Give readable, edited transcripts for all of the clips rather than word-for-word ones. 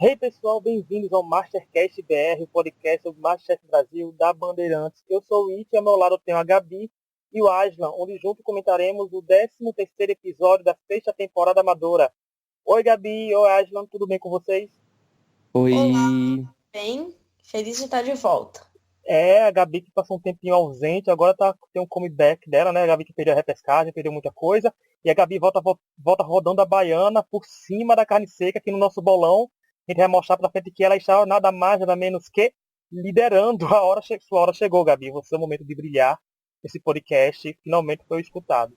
Hey pessoal, bem-vindos ao Mastercast BR, o podcast sobre Masterchef Brasil da Bandeirantes. Eu sou o It e ao meu lado eu tenho a Gabi e o Aslan, onde juntos comentaremos o 13º episódio da sexta temporada amadora. Oi Gabi, oi Aslan, tudo bem com vocês? Olá, Oi! bem? Feliz de estar de volta. É, a Gabi que passou um tempinho ausente, agora tem um comeback dela, né? A Gabi que perdeu a repescagem, perdeu muita coisa. E a Gabi volta rodando a baiana por cima da carne seca aqui no nosso bolão. A gente vai mostrar pra frente que ela está nada mais, nada menos que liderando. Sua hora chegou, Gabi. Você é o momento de brilhar. Esse podcast finalmente foi escutado.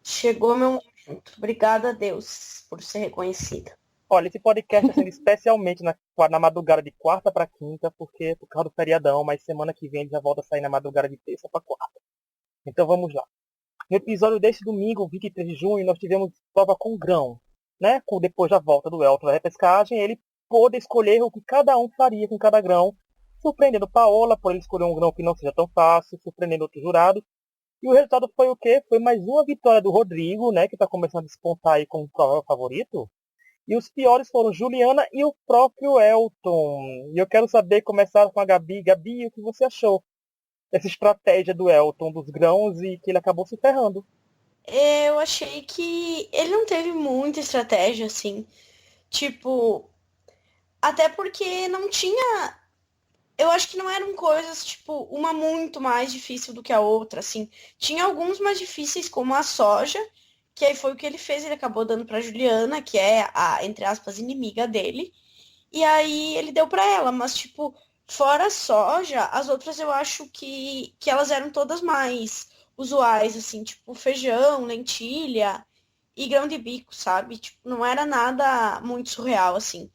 Chegou meu momento. Obrigada a Deus por ser reconhecida. Olha, esse podcast está sendo especialmente na madrugada de quarta para quinta, porque por causa do feriadão, mas semana que vem ele já volta a sair na madrugada de terça para quarta. Então vamos lá. No episódio deste domingo, 23 de junho, nós tivemos prova com grão. Né? Depois da volta do Elton da repescagem, ele pôde escolher o que cada um faria com cada grão, surpreendendo Paola por ele escolher um grão que não seja tão fácil, surpreendendo outros jurados. E o resultado foi o quê? Foi mais uma vitória do Rodrigo, né, que está começando a despontar aí como provável favorito. E os piores foram Juliana e o próprio Elton. E eu quero saber, começar com a Gabi. Gabi, o que você achou dessa estratégia do Elton dos grãos e que ele acabou se ferrando? Eu achei que ele não teve muita estratégia, assim. Tipo, até porque não tinha. Eu acho que não eram coisas, tipo, uma muito mais difícil do que a outra, assim. Tinha alguns mais difíceis, como a soja, que aí foi o que ele fez. Ele acabou dando pra Juliana, que é a, entre aspas, inimiga dele. E aí ele deu pra ela, mas tipo, fora a soja, as outras eu acho que elas eram todas mais usuais, assim, tipo feijão, lentilha e grão de bico, sabe? Tipo, não era nada muito surreal, assim.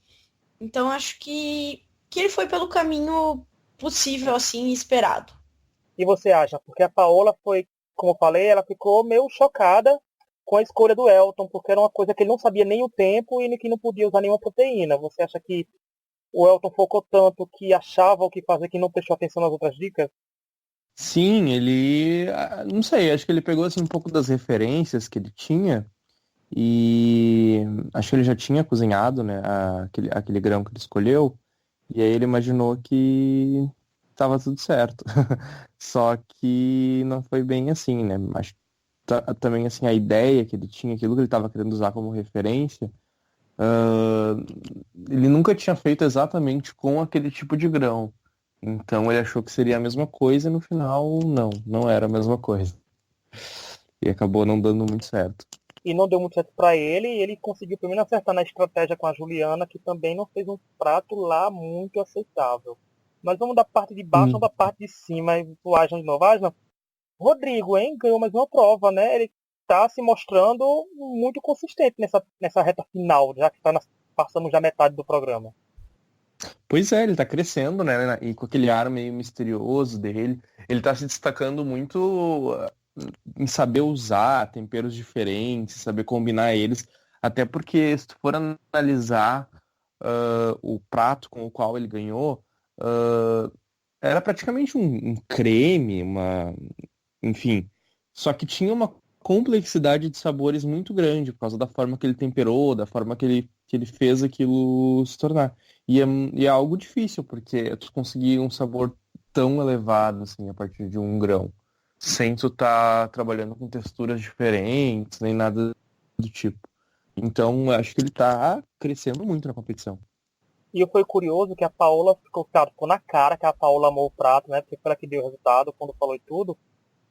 Então acho que ele foi pelo caminho possível, assim, e esperado. E você acha? Porque a Paola foi, como eu falei, ela ficou meio chocada com a escolha do Elton, porque era uma coisa que ele não sabia nem o tempo e que não podia usar nenhuma proteína. Você acha que o Elton focou tanto que achava o que fazer que não prestou atenção nas outras dicas? Sim, ele, não sei, acho que ele pegou assim um pouco das referências que ele tinha e acho que ele já tinha cozinhado, né, aquele grão que ele escolheu, e aí ele imaginou que estava tudo certo. Só que não foi bem assim, né? Acho que também assim a ideia que ele tinha, aquilo que ele estava querendo usar como referência, ah, ele nunca tinha feito exatamente com aquele tipo de grão. Então ele achou que seria a mesma coisa e no final não era a mesma coisa. E acabou não dando muito certo. E não deu muito certo para ele, e ele conseguiu pelo menos acertar na estratégia com a Juliana, que também não fez um prato lá muito aceitável. Mas vamos da parte de baixo, vamos Hum. da parte de cima, e o Aslan de novo. Aslan, Rodrigo, hein, ganhou mais uma prova, né? Ele está se mostrando muito consistente nessa reta final, já que passamos já metade do programa. Pois é, ele tá crescendo, né? E com aquele ar meio misterioso dele. Ele tá se destacando muito em saber usar temperos diferentes, saber combinar eles. Até porque se tu for analisar o prato com o qual ele ganhou, ah, era praticamente um creme, enfim. Só que tinha uma complexidade de sabores muito grande por causa da forma que ele temperou, da forma que ele fez aquilo se tornar. E é algo difícil, porque tu conseguir um sabor tão elevado assim a partir de um grão, sem tu estar trabalhando com texturas diferentes, nem nada do tipo. Então, eu acho que ele tá crescendo muito na competição. E foi curioso que a Paola ficou, claro, ficou na cara que a Paola amou o prato, né? Porque foi ela que deu o resultado quando falou e tudo.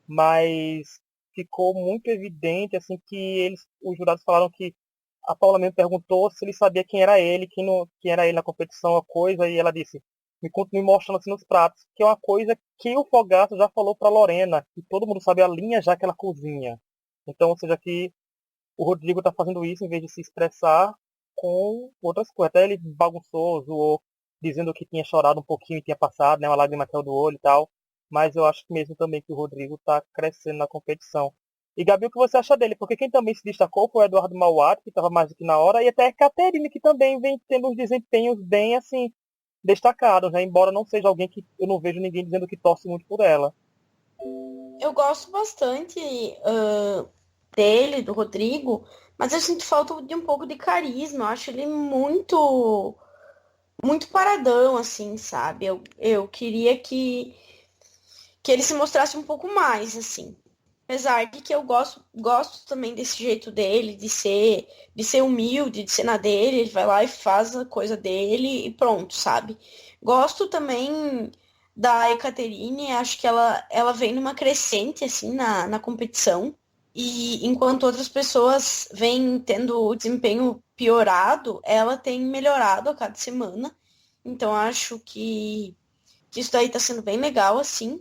Mas ficou muito evidente, assim, que os jurados falaram que a Paula mesmo perguntou se ele sabia quem era ele, quem era ele na competição, a coisa, e ela disse, me mostrando assim nos pratos, que é uma coisa que o Fogato já falou para Lorena, que todo mundo sabe a linha já que ela cozinha. Então, ou seja, que o Rodrigo está fazendo isso em vez de se expressar com outras coisas. Até ele bagunçou, zoou, dizendo que tinha chorado um pouquinho e tinha passado, né, uma lágrima caiu do olho e tal. Mas eu acho que mesmo também que o Rodrigo está crescendo na competição. E Gabi, o que você acha dele? Porque quem também se destacou foi o Eduardo Mauad, que estava mais do que na hora, e até a Caterine, que também vem tendo uns desempenhos bem assim destacados, né? Embora não seja alguém que eu não vejo ninguém dizendo que torce muito por ela. Eu gosto bastante dele, do Rodrigo, mas eu sinto falta de um pouco de carisma. Eu acho ele muito. muito paradão, assim, sabe? Eu queria que ele se mostrasse um pouco mais, assim. Apesar de que eu gosto também desse jeito dele, de ser humilde, de ser na dele, ele vai lá e faz a coisa dele e pronto, sabe? Gosto também da Ekaterine, acho que ela vem numa crescente, assim, na competição. E enquanto outras pessoas vêm tendo o desempenho piorado, ela tem melhorado a cada semana. Então acho que isso daí tá sendo bem legal, assim.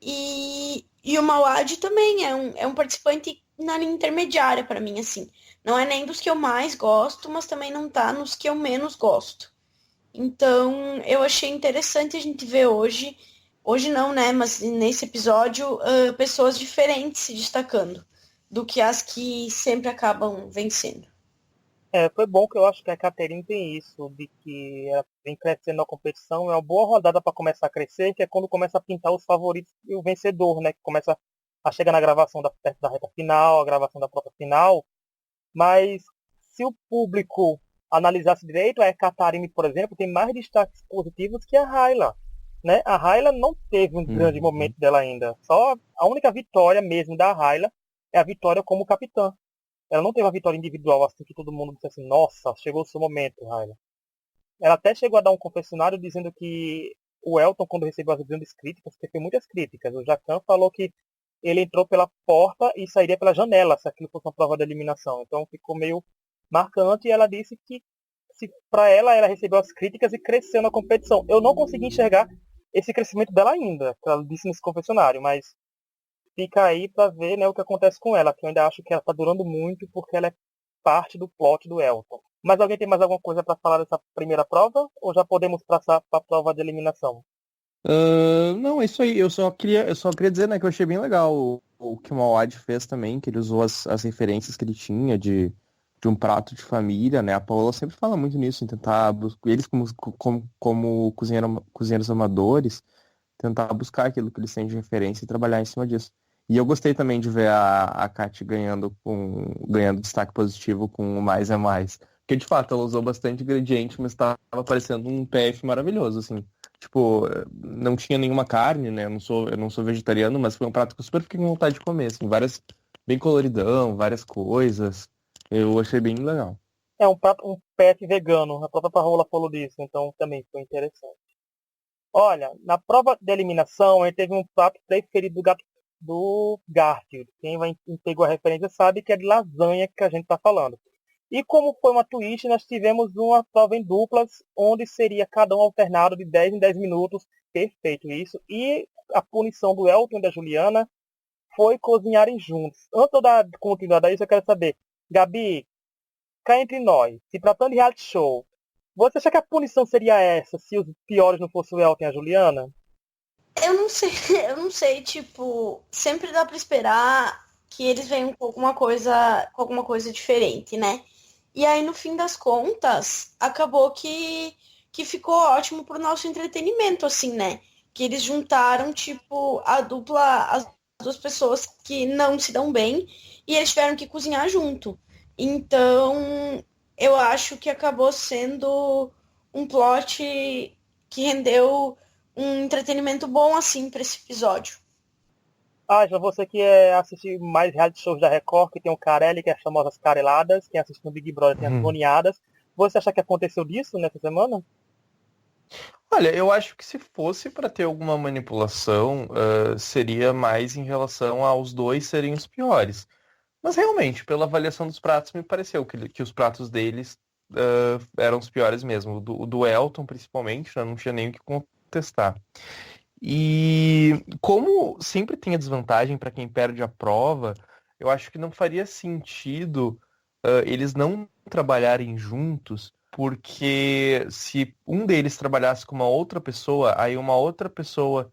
E o Mauad também é um participante na linha intermediária para mim, assim. Não é nem dos que eu mais gosto, mas também não tá nos que eu menos gosto. Então, eu achei interessante a gente ver hoje não, né, mas nesse episódio, pessoas diferentes se destacando do que as que sempre acabam vencendo. Foi bom que eu acho que a Caterine tem isso, de que ela vem crescendo na competição, é uma boa rodada para começar a crescer, que é quando começa a pintar os favoritos e o vencedor, né? Que começa a chegar na gravação perto da reta final, a gravação da própria final. Mas se o público analisasse direito, a Catarine, por exemplo, tem mais destaques positivos que a Rayla. Né? A Rayla não teve um grande momento dela ainda. Só a única vitória mesmo da Rayla é a vitória como capitã. Ela não teve uma vitória individual assim que todo mundo disse assim, nossa, chegou o seu momento, Rayla. Ela até chegou a dar um confessionário dizendo que o Elton, quando recebeu as grandes críticas, porque foi muitas críticas, o Jacan falou que ele entrou pela porta e sairia pela janela se aquilo fosse uma prova de eliminação. Então ficou meio marcante e ela disse que se para ela recebeu as críticas e cresceu na competição. Eu não consegui enxergar esse crescimento dela ainda, que ela disse nesse confessionário, mas fica aí para ver, né, o que acontece com ela, que eu ainda acho que ela está durando muito porque ela é parte do plot do Elton. Mas alguém tem mais alguma coisa para falar dessa primeira prova? Ou já podemos passar para a prova de eliminação? Não, é isso aí. Eu só queria dizer, né, que eu achei bem legal o que o Mauad fez também, que ele usou as referências que ele tinha de um prato de família, né? A Paola sempre fala muito nisso, em tentar buscar eles como cozinheiros amadores, tentar buscar aquilo que eles têm de referência e trabalhar em cima disso. E eu gostei também de ver a Kate ganhando destaque positivo com o Mais é Mais. Porque, de fato, ela usou bastante ingrediente, mas estava parecendo um PF maravilhoso, assim. Tipo, não tinha nenhuma carne, né? Eu não sou vegetariano, mas foi um prato que eu super fiquei com vontade de comer, assim. Bem coloridão, várias coisas. Eu achei bem legal. É um PF vegano, a própria Paola falou disso, então também foi interessante. Olha, na prova de eliminação, ele teve um prato preferido do Garfield. Quem pegou a referência sabe que é de lasanha que a gente está falando. E como foi uma twist, nós tivemos uma prova em duplas, onde seria cada um alternado de 10 em 10 minutos. Perfeito isso. E a punição do Elton e da Juliana foi cozinharem juntos. Antes de eu dar continuidade a isso, eu quero saber, Gabi, cá entre nós, se tratando de reality show, você acha que a punição seria essa se os piores não fossem o Elton e a Juliana? Eu não sei, eu não sei, tipo, sempre dá pra esperar que eles venham com alguma coisa diferente, né? E aí, no fim das contas, acabou que ficou ótimo pro nosso entretenimento, assim, né? Que eles juntaram, tipo, as duas pessoas que não se dão bem e eles tiveram que cozinhar junto. Então, eu acho que acabou sendo um plot que rendeu um entretenimento bom, assim, pra esse episódio. Ah, já você que assiste mais reality shows da Record, que tem o Carelli, que é as famosas careladas, quem assiste no Big Brother tem as Uhum. zoneadas. Você acha que aconteceu disso nessa semana? Olha, eu acho que se fosse para ter alguma manipulação, seria mais em relação aos dois serem os piores. Mas realmente, pela avaliação dos pratos, me pareceu que os pratos deles eram os piores mesmo. O do Elton, principalmente, né, não tinha nem o que contestar. E como sempre tem a desvantagem para quem perde a prova, eu acho que não faria sentido eles não trabalharem juntos, porque se um deles trabalhasse com uma outra pessoa, aí uma outra pessoa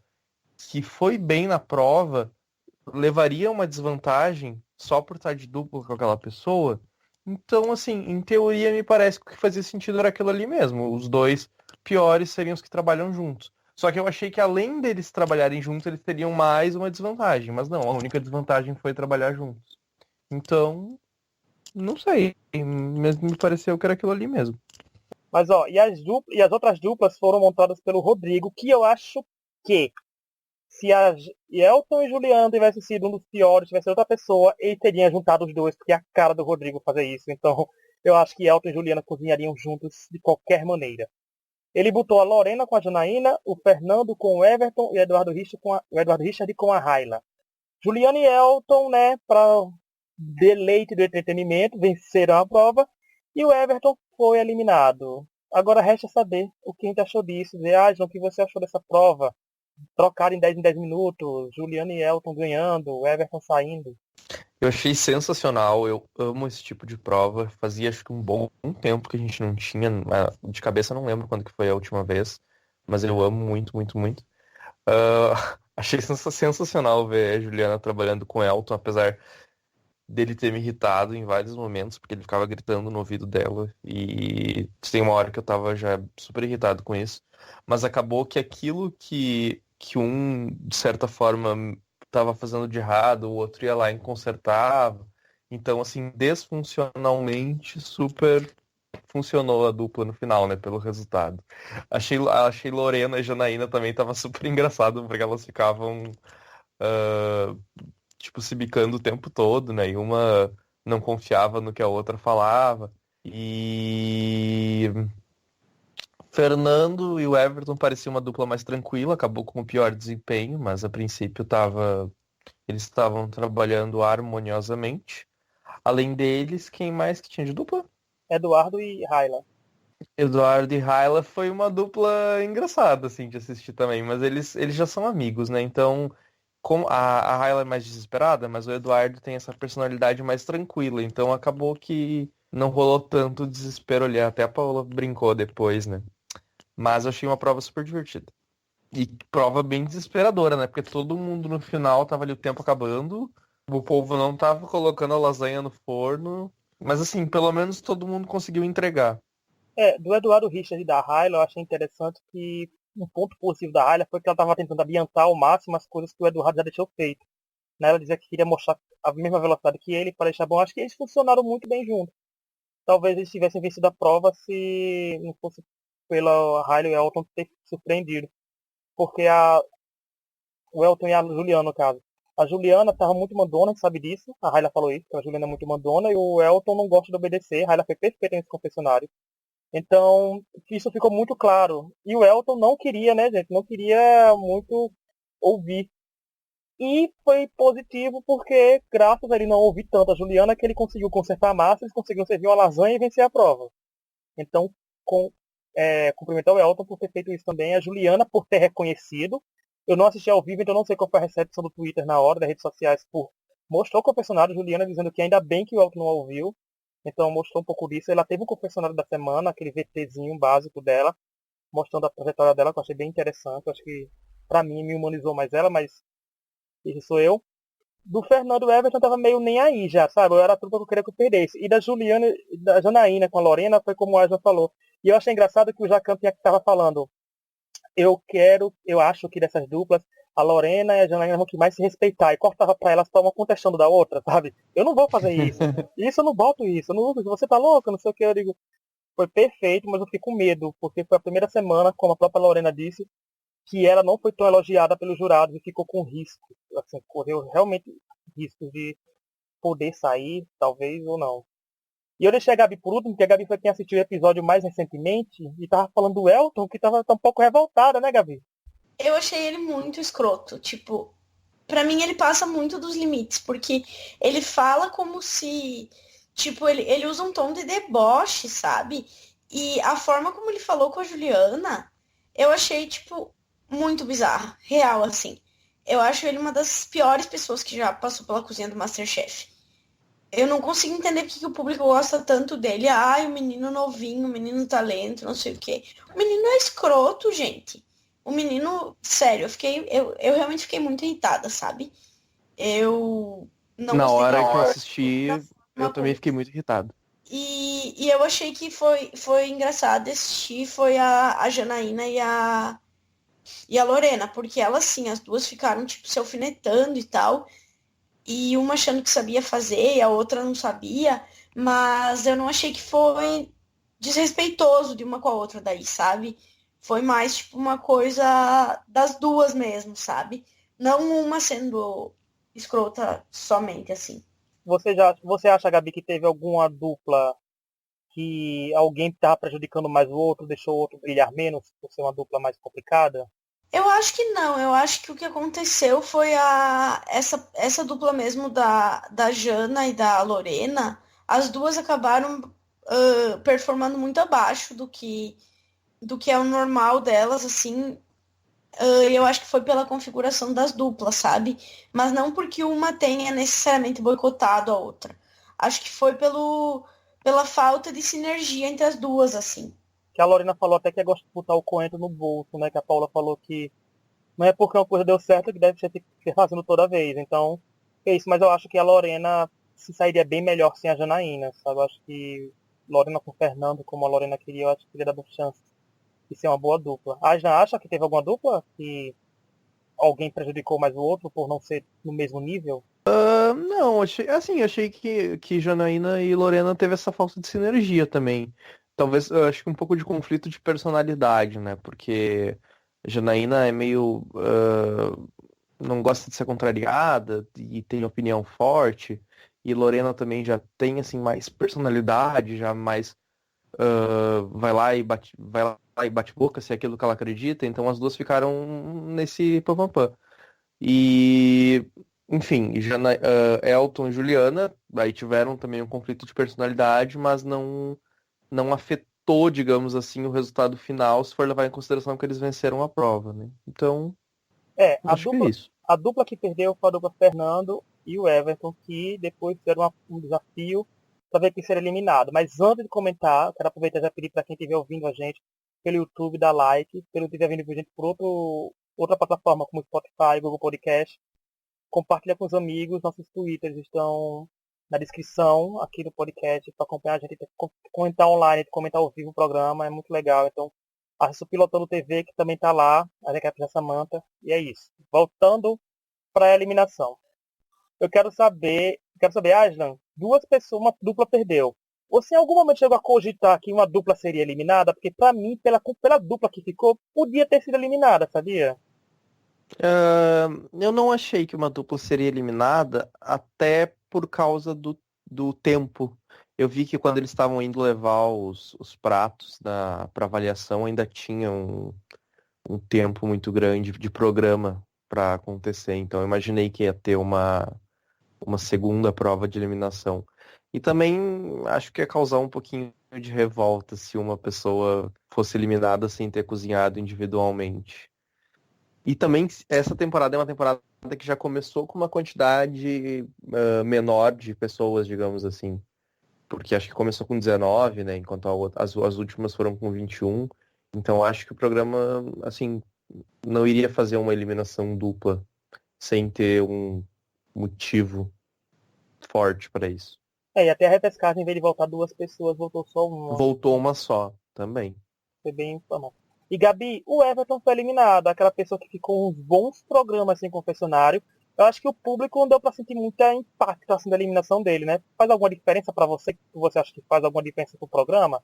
que foi bem na prova levaria uma desvantagem só por estar de dupla com aquela pessoa. Então, assim, em teoria, me parece que o que fazia sentido era aquilo ali mesmo. Os dois piores seriam os que trabalham juntos. Só que eu achei que além deles trabalharem juntos, eles teriam mais uma desvantagem. Mas não, a única desvantagem foi trabalhar juntos. Então, não sei. Mas me pareceu que era aquilo ali mesmo. Mas, ó, e as outras duplas foram montadas pelo Rodrigo, que eu acho que se a Elton e Juliana tivessem sido um dos piores, tivesse outra pessoa, ele teria juntado os dois, porque é a cara do Rodrigo fazer isso. Então, eu acho que Elton e Juliana cozinhariam juntos de qualquer maneira. Ele botou a Lorena com a Janaína, o Fernando com o Everton e o Eduardo Richard com a Rayla. Juliana e Elton, né, para deleite do entretenimento, venceram a prova e o Everton foi eliminado. Agora resta saber o que a gente achou disso. João, o que você achou dessa prova? Trocaram em 10 minutos, Juliana e Elton ganhando, o Everton saindo. Eu achei sensacional, eu amo esse tipo de prova. Fazia acho que um bom tempo que a gente não tinha, de cabeça eu não lembro quando que foi a última vez, mas eu amo muito, muito, muito. Achei sensacional ver a Juliana trabalhando com o Elton, apesar dele ter me irritado em vários momentos, porque ele ficava gritando no ouvido dela, e tem uma hora que eu tava já super irritado com isso. Mas acabou que aquilo que um, de certa forma, tava fazendo de errado, o outro ia lá e consertava. Então, assim, desfuncionalmente, super funcionou a dupla no final, né, pelo resultado. Achei Lorena e Janaína também tava super engraçado, porque elas ficavam, ah, tipo, se bicando o tempo todo, né, e uma não confiava no que a outra falava. E Fernando e o Everton pareciam uma dupla mais tranquila, acabou com o pior desempenho, mas a princípio eles estavam trabalhando harmoniosamente. Além deles, quem mais que tinha de dupla? Eduardo e Rayla. Eduardo e Raila foi uma dupla engraçada, assim, de assistir também, mas eles já são amigos, né? Então, a Raila é mais desesperada, mas o Eduardo tem essa personalidade mais tranquila, então acabou que não rolou tanto desespero ali. Até a Paola brincou depois, né? Mas eu achei uma prova super divertida. E prova bem desesperadora, né? Porque todo mundo no final tava ali o tempo acabando, o povo não tava colocando a lasanha no forno, mas assim, pelo menos todo mundo conseguiu entregar. Do Eduardo Richard e da Rayla, eu achei interessante que um ponto positivo da Rayla foi que ela estava tentando adiantar ao máximo as coisas que o Eduardo já deixou feito. Né? Ela dizia que queria mostrar a mesma velocidade que ele para deixar bom. Acho que eles funcionaram muito bem juntos. Talvez eles tivessem vencido a prova se não fosse pela Rayla e o Elton ter surpreendido. Porque o Elton e a Juliana, no caso. A Juliana estava muito mandona, a gente sabe disso. A Rayla falou isso, que a Juliana é muito mandona. E o Elton não gosta de obedecer. A Rayla foi perfeita nesse confessionário. Então, isso ficou muito claro. E o Elton não queria, né, gente? Não queria muito ouvir. E foi positivo porque, graças a ele não ouvir tanto a Juliana, que ele conseguiu consertar a massa, eles conseguiram servir uma lasanha e vencer a prova. Então, cumprimentar o Elton por ter feito isso também, a Juliana por ter reconhecido. Eu não assisti ao vivo, então não sei qual foi a recepção do Twitter na hora, das redes sociais, por mostrou o confessionário, Juliana dizendo que ainda bem que o Elton não a ouviu. Então mostrou um pouco disso. Ela teve o confessionário da semana, aquele VTzinho básico dela, mostrando a trajetória dela, que eu achei bem interessante. Eu acho que, pra mim, me humanizou mais ela, mas isso sou eu. Do Fernando Everton tava meio nem aí já, sabe? Eu era tudo que eu queria que eu perdesse. E da Juliana, da Janaína com a Lorena, foi como o Asma falou. E eu achei engraçado que o Jacan tava falando. Eu acho que dessas duplas, a Lorena e a Janaína vão que mais se respeitar. E cortava pra elas, estavam contestando da outra, sabe? Eu não vou fazer isso. Isso eu não boto isso. Eu não uso. Você tá louca? Não sei o que. Eu digo, foi perfeito, mas eu fiquei com medo. Porque foi a primeira semana, como a própria Lorena disse, que ela não foi tão elogiada pelos jurados e ficou com risco. Assim, correu realmente risco de poder sair, talvez, ou não. E eu deixei a Gabi por último, porque a Gabi foi quem assistiu o episódio mais recentemente e tava falando do Elton, que tava um pouco revoltada, né, Gabi? Eu achei ele muito escroto. Tipo, pra mim ele passa muito dos limites, porque ele fala como se, tipo, ele usa um tom de deboche, sabe? E a forma como ele falou com a Juliana, eu achei, tipo, muito bizarra. Real, assim. Eu acho ele uma das piores pessoas que já passou pela cozinha do MasterChef. Eu não consigo entender porque que o público gosta tanto dele. Ai, o menino novinho, o menino talento, não sei o quê. O menino é escroto, gente. O menino, sério, eu realmente fiquei muito irritada, sabe? Eu não Na gostei hora da que eu hora. assisti, eu Uma também coisa. fiquei muito irritado. E eu achei que foi engraçado assistir, foi a Janaína e a Lorena, porque elas, sim, as duas ficaram, tipo, se alfinetando e tal, e uma achando que sabia fazer e a outra não sabia, mas eu não achei que foi desrespeitoso de uma com a outra daí, sabe? Foi mais, tipo, uma coisa das duas mesmo, sabe? Não uma sendo escrota somente, assim. Você acha, Gabi, que teve alguma dupla que alguém estava prejudicando mais o outro, deixou o outro brilhar menos por ser uma dupla mais complicada? Eu acho que não, eu acho que o que aconteceu foi essa dupla mesmo da Jana e da Lorena, as duas acabaram performando muito abaixo do que é o normal delas, assim. Eu acho que foi pela configuração das duplas, sabe? Mas não porque uma tenha necessariamente boicotado a outra. Acho que foi pela falta de sinergia entre as duas, assim. Que a Lorena falou até que gosta de botar o coentro no bolso, né? Que a Paula falou que não é porque uma coisa deu certo que deve ser fazendo toda vez. Então, é isso. Mas eu acho que a Lorena se sairia bem melhor sem a Janaína, sabe? Eu acho que Lorena com o Fernando, como a Lorena queria, eu acho que teria dado chance de ser uma boa dupla. A Jana acha que teve alguma dupla que alguém prejudicou mais o outro por não ser no mesmo nível? Não, achei que Janaína e Lorena teve essa falta de sinergia também. Talvez, eu acho que um pouco de conflito de personalidade, né? Porque Janaína é meio, não gosta de ser contrariada e tem opinião forte. E Lorena também já tem, assim, mais personalidade, já mais, vai lá e bate boca se é aquilo que ela acredita. Então as duas ficaram nesse pam-pam-pam. E, enfim, Elton e Juliana, aí tiveram também um conflito de personalidade, mas não afetou, digamos assim, o resultado final, se for levar em consideração que eles venceram a prova, né? Então, É, acho que é isso. a dupla que perdeu foi a dupla Fernando e o Everton, que depois fizeram um desafio para ver quem seria eliminado. Mas antes de comentar, quero aproveitar e já pedir para quem estiver ouvindo a gente pelo YouTube, dar like, pelo estiver vindo a gente por outra plataforma como Spotify, Google Podcast, compartilha com os amigos, nossos Twitters estão na descrição aqui do podcast para acompanhar a gente, comentar online, comentar ao vivo o programa, é muito legal. Então, acesse o Pilotando TV, que também está lá, a recap da Samantha, e é isso. Voltando para a eliminação. Eu quero saber, Aslan, duas pessoas, uma dupla perdeu. Você em algum momento chegou a cogitar que uma dupla seria eliminada? Porque para mim, pela dupla que ficou, podia ter sido eliminada, sabia? Eu não achei que uma dupla seria eliminada, até por causa do tempo. Eu vi que quando eles estavam indo levar os pratos para avaliação, ainda tinha um tempo muito grande de programa para acontecer. Então, eu imaginei que ia ter uma segunda prova de eliminação. E também acho que ia causar um pouquinho de revolta se uma pessoa fosse eliminada sem ter cozinhado individualmente. E também essa temporada é uma temporada que já começou com uma quantidade menor de pessoas, digamos assim. Porque acho que começou com 19, né? Enquanto as últimas foram com 21. Então acho que o programa, assim, não iria fazer uma eliminação dupla sem ter um motivo forte para isso. É, e até a repescagem, em vez de voltar duas pessoas, voltou só uma. Voltou uma só também. Foi bem informado. E Gabi, o Everton foi eliminado, aquela pessoa que ficou uns bons programas sem confessionário. Eu acho que o público não deu pra sentir muito impacto assim, da eliminação dele, né? Faz alguma diferença pra você? Você acha que faz alguma diferença pro programa?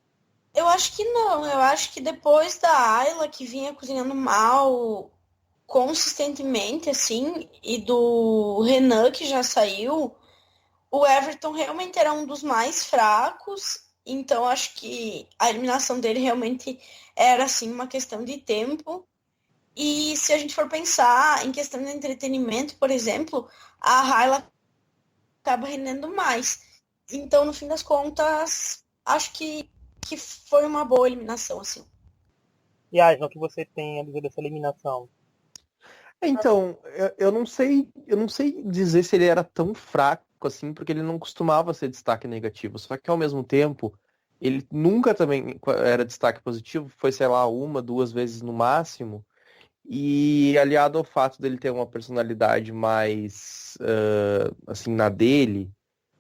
Eu acho que não, eu acho que depois da Ayla, que vinha cozinhando mal consistentemente, assim, e do Renan, que já saiu, o Everton realmente era um dos mais fracos, então acho que a eliminação dele realmente era, assim, uma questão de tempo. E se a gente for pensar em questão de entretenimento, por exemplo, a Ayla acaba rendendo mais. Então, no fim das contas, acho que foi uma boa eliminação, assim. E Asno, o que você tem a dizer dessa eliminação? Então, eu não sei dizer se ele era tão fraco assim, porque ele não costumava ser destaque negativo. Só que ao mesmo tempo, ele nunca também era destaque positivo, foi, sei lá, uma, duas vezes no máximo. E aliado ao fato dele ter uma personalidade mais, assim, na dele,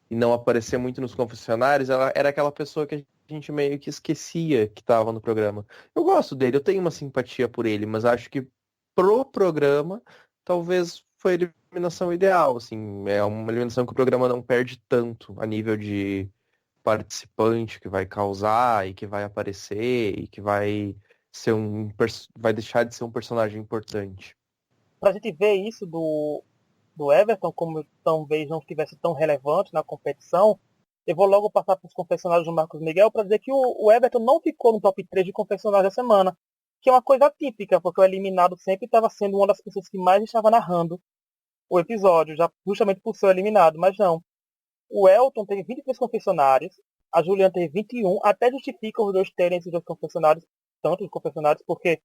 e não aparecer muito nos confessionários, ela era aquela pessoa que a gente meio que esquecia que estava no programa. Eu gosto dele, eu tenho uma simpatia por ele, mas acho que pro programa, talvez foi a eliminação ideal, assim, é uma eliminação que o programa não perde tanto a nível de participante que vai causar e que vai aparecer e que vai ser vai deixar de ser um personagem importante. Pra gente ver isso do Everton, como talvez não estivesse tão relevante na competição, eu vou logo passar para os confessionários do Marcos Miguel para dizer que o Everton não ficou no top 3 de confessionários da semana, que é uma coisa típica, porque o eliminado sempre estava sendo uma das pessoas que mais estava narrando o episódio, já justamente por ser o eliminado, mas não. O Elton teve 23 confessionários, a Juliana teve 21, até justifica os dois terem esses dois confessionários, tantos confessionários, porque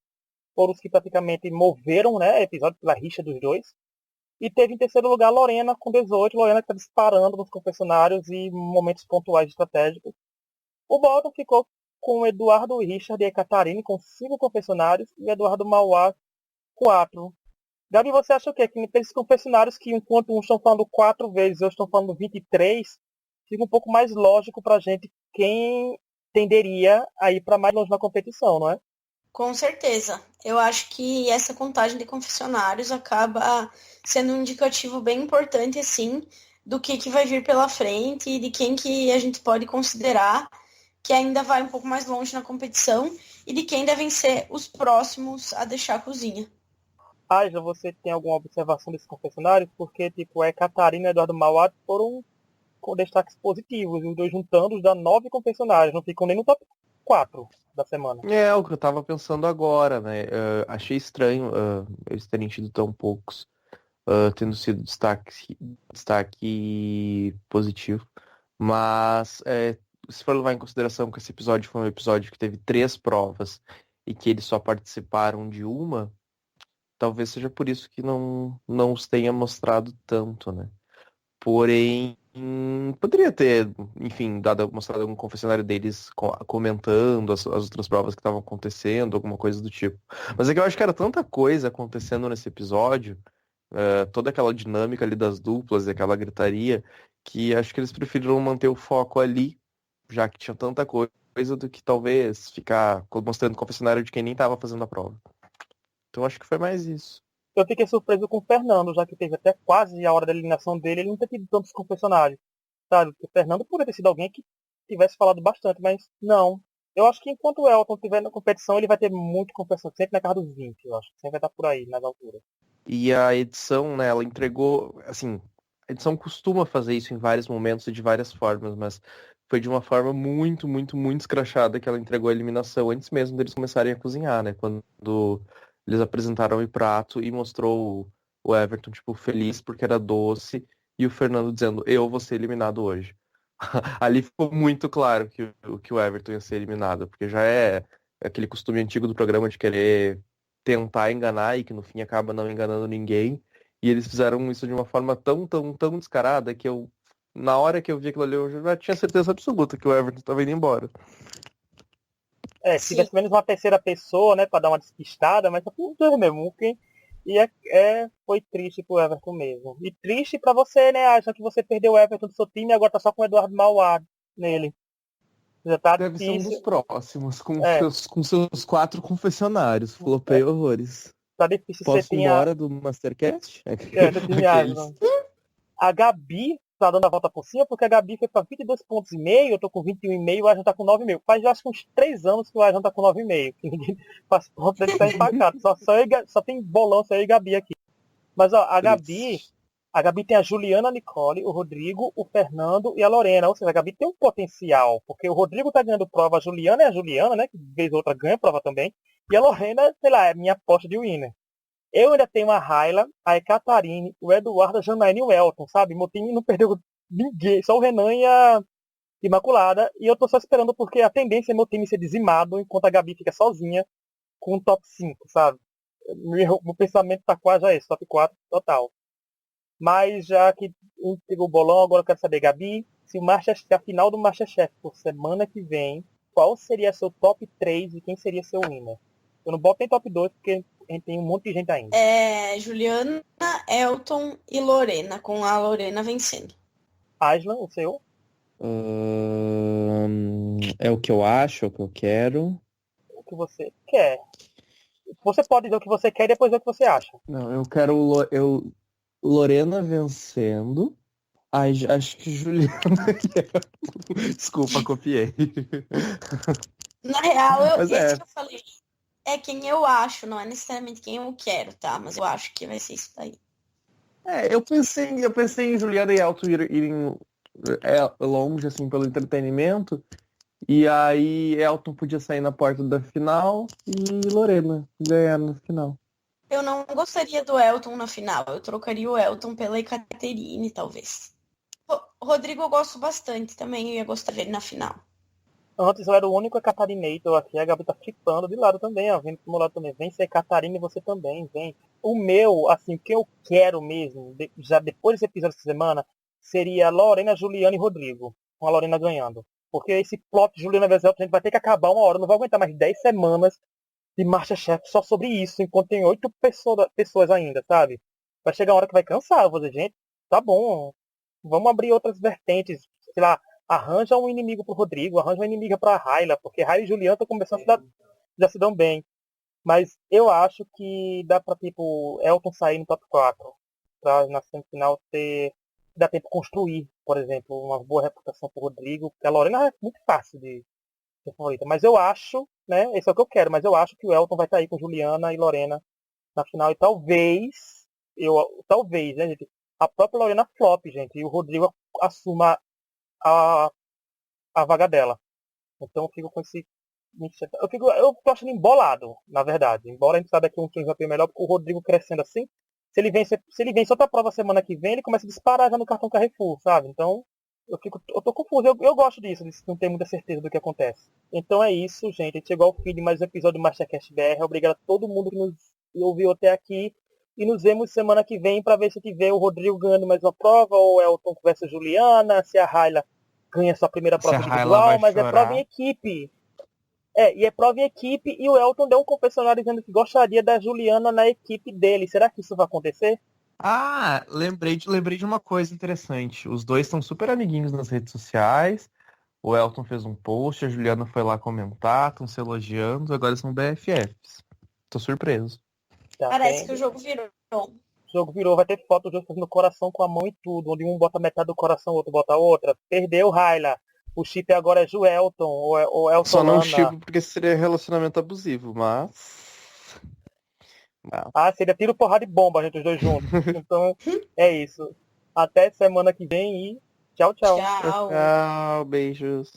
foram os que praticamente moveram, né, o episódio pela rixa dos dois. E teve em terceiro lugar a Lorena com 18. Lorena que está disparando nos confessionários e momentos pontuais estratégicos. O Bolton ficou com o Eduardo Richard e a Catarine com 5 confessionários e o Eduardo Mauá 4. Gabi, você acha o quê? Que esses confessionários que enquanto uns estão falando 4 vezes e outros estão falando 23, fica um pouco mais lógico pra gente quem tenderia a ir para mais longe na competição, não é? Com certeza. Eu acho que essa contagem de confessionários acaba sendo um indicativo bem importante, assim, do que vai vir pela frente e de quem que a gente pode considerar que ainda vai um pouco mais longe na competição e de quem devem ser os próximos a deixar a cozinha. Aisla, você tem alguma observação desses confessionários? Porque, tipo, Catarina e Eduardo Mauá foram com destaques positivos. Os dois juntando dá 9 confessionários. Não ficam nem no top 4 da semana. É o que eu tava pensando agora, né? Achei estranho eles terem tido tão poucos, tendo sido destaque positivo. Mas se for levar em consideração que esse episódio foi um episódio que teve 3 provas e que eles só participaram de uma, talvez seja por isso que não os tenha mostrado tanto, né? Porém, poderia ter, enfim, mostrado algum confessionário deles comentando as outras provas que estavam acontecendo, alguma coisa do tipo. Mas é que eu acho que era tanta coisa acontecendo nesse episódio, toda aquela dinâmica ali das duplas e aquela gritaria, que acho que eles preferiram manter o foco ali, já que tinha tanta coisa, do que talvez ficar mostrando confessionário de quem nem estava fazendo a prova. Então acho que foi mais isso. Eu fiquei surpreso com o Fernando, já que teve até quase a hora da eliminação dele, ele não ter tido tantos confessionários. Sabe? Porque o Fernando poderia ter sido alguém que tivesse falado bastante, mas não. Eu acho que enquanto o Elton estiver na competição, ele vai ter muito confessionário, sempre na casa dos 20, eu acho. Sempre vai estar por aí, nas alturas. E a edição, né, ela entregou, assim, a edição costuma fazer isso em vários momentos e de várias formas, mas foi de uma forma muito, muito, muito escrachada que ela entregou a eliminação antes mesmo deles começarem a cozinhar, né? Quando eles apresentaram o prato e mostrou o Everton, tipo, feliz porque era doce e o Fernando dizendo, eu vou ser eliminado hoje. Ali ficou muito claro que o Everton ia ser eliminado, porque já é aquele costume antigo do programa de querer tentar enganar e que no fim acaba não enganando ninguém. E eles fizeram isso de uma forma tão, tão, tão descarada que na hora que eu vi aquilo ali, eu já tinha certeza absoluta que o Everton estava indo embora. Se tivesse menos uma terceira pessoa, né, pra dar uma despistada, mas só por os dois mesmo. E foi triste pro Everton mesmo. E triste pra você, né, acha que você perdeu o Everton do seu time e agora tá só com o Eduardo Mauá nele. Já tá Deve ser um difícil. dos próximos, com seus 4 confessionários. Flopei horrores. Tá difícil. Posso Você ir tem embora do Mastercast? do time Aslan. A Gabi tá dando a volta por cima, porque a Gabi foi pra 22 pontos e meio, eu tô com 21,5, o Aslan tá com 9,5. Faz já acho que uns 3 anos que o Aslan tá com 9,5. Que ninguém faz ponto, ele tá empacado. Só tem bolão, só eu e Gabi aqui. Mas ó, a Gabi tem a Juliana, a Nicole, o Rodrigo, o Fernando e a Lorena. Ou seja, a Gabi tem um potencial, porque o Rodrigo tá ganhando prova, a Juliana é a Juliana, né? Que vez ou outra ganha prova também. E a Lorena, sei lá, é minha aposta de winner. Eu ainda tenho a Raila, a Catarine, o Eduardo, a Janaína e o Elton, sabe? Meu time não perdeu ninguém, só o Renan e a Imaculada. E eu tô só esperando porque a tendência é meu time ser dizimado enquanto a Gabi fica sozinha com o top 5, sabe? Meu pensamento tá quase a esse, top 4 total. Mas já que pegou o bolão, agora eu quero saber, Gabi, se a final do Masterchef por semana que vem, qual seria seu top 3 e quem seria seu winner? Eu não boto em top 2 porque a gente tem um monte de gente ainda. Juliana, Elton e Lorena, com a Lorena vencendo. Aslan, o seu? É o que eu acho, é o que eu quero. O que você quer. Você pode dizer o que você quer e depois ver o que você acha. Não, eu quero Lorena vencendo. Ai, acho que Juliana e Elton. Desculpa, copiei. Na real, Mas esse é, que eu falei é quem eu acho, não é necessariamente quem eu quero, tá? Mas eu acho que vai ser isso daí. eu pensei em Juliana e Elton irem longe, assim, pelo entretenimento. E aí Elton podia sair na porta da final e Lorena ganhar no final. Eu não gostaria do Elton na final. Eu trocaria o Elton pela Ekaterine, talvez. Rodrigo eu gosto bastante também. Eu ia gostar dele na final. Antes eu era o único Catarinator aqui, a Gabi tá flipando de lado também, ó. Vindo pro meu lado também. Vem ser Catarina e você também, vem. O meu, assim, o que eu quero mesmo, já depois desse episódio dessa semana, seria Lorena, Juliana e Rodrigo. Com a Lorena ganhando. Porque esse plot de Juliana vs Elton, a gente vai ter que acabar uma hora. Eu não vou aguentar mais 10 semanas de Masterchef só sobre isso, enquanto tem 8 pessoas ainda, sabe? Vai chegar uma hora que vai cansar. Eu vou dizer, gente, tá bom. Vamos abrir outras vertentes. Sei lá, arranja um inimigo pro Rodrigo, arranja uma inimiga pra Raila, porque Raila e Juliana estão começando já se dão bem. Mas eu acho que dá pra, tipo, Elton sair no top 4. Pra na semifinal dar tempo de construir, por exemplo, uma boa reputação pro Rodrigo. Porque a Lorena é muito fácil de ser favorita. Mas eu acho, né? Esse é o que eu quero, mas eu acho que o Elton vai sair com Juliana e Lorena na final. E talvez, né, gente? A própria Lorena flop, gente. E o Rodrigo assuma a, a vaga dela. Então eu fico com esse. Eu tô achando embolado, na verdade. Embora a gente saiba que um time vai ter melhor, porque o Rodrigo crescendo assim, se ele vence outra prova semana que vem, ele começa a disparar já no cartão Carrefour, sabe? Então, eu tô confuso. Eu gosto disso, de não ter muita certeza do que acontece. Então é isso, gente. A gente chegou ao fim de mais um episódio do Mastercast BR. Obrigado a todo mundo que nos ouviu até aqui. E nos vemos semana que vem para ver se tiver o Rodrigo ganhando mais uma prova, ou Elton versus Juliana, se a Raila ganha sua primeira Se a prova Raila vai individual, mas é prova em chorar. equipe. E é prova em equipe e o Elton deu um confessionário dizendo que gostaria da Juliana na equipe dele. Será que isso vai acontecer? Ah, lembrei de uma coisa interessante. Os dois estão super amiguinhos nas redes sociais. O Elton fez um post, a Juliana foi lá comentar, estão se elogiando, agora são BFFs. Tô surpreso. Tá Parece que o vendo? jogo virou. O jogo virou, vai ter foto dos dois fazendo coração com a mão e tudo, onde um bota metade do coração, o outro bota a outra. Perdeu, Raila. O chip agora é Joelton ou Só não Eltolana. chipo porque seria relacionamento abusivo, mas. Ah, seria tiro, porrada e bomba, gente, os dois juntos. Então, é isso. Até semana que vem e tchau, tchau. Tchau, Tchau. tchau, beijos.